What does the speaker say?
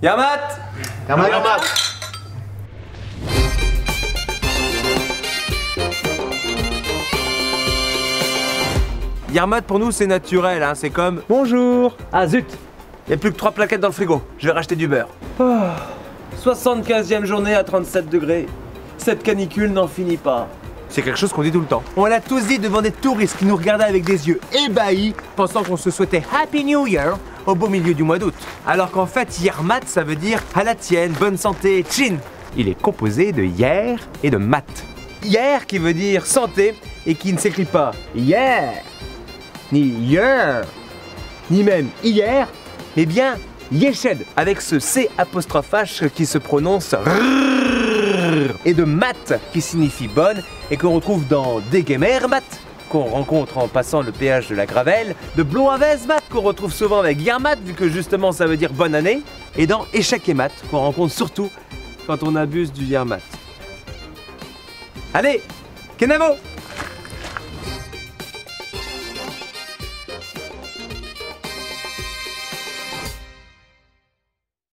Yamat. Yarmat pour nous c'est naturel, hein. C'est comme bonjour. Ah zut. Il n'y a plus que 3 plaquettes dans le frigo, je vais racheter du beurre. 75e journée à 37 degrés. Cette canicule n'en finit pas. C'est quelque chose qu'on dit tout le temps. On l'a tous dit devant des touristes qui nous regardaient avec des yeux ébahis, pensant qu'on se souhaitait Happy New Year au beau milieu du mois d'août. Alors qu'en fait, Yarmat, ça veut dire à la tienne, bonne santé, chin. Il est composé de yer et de mat. Yer qui veut dire santé et qui ne s'écrit pas hier, ni yer, ni même hier, mais bien yeshed, avec ce C apostrophe H qui se prononce rrrr, et de mat qui signifie bonne et qu'on retrouve dans Degemer mat qu'on rencontre en passant le péage de la Gravelle, de Bloavez mat qu'on retrouve souvent avec Yarmat vu que justement ça veut dire bonne année, et dans Échec et mat qu'on rencontre surtout quand on abuse du Yarmat. Allez, Kenavo!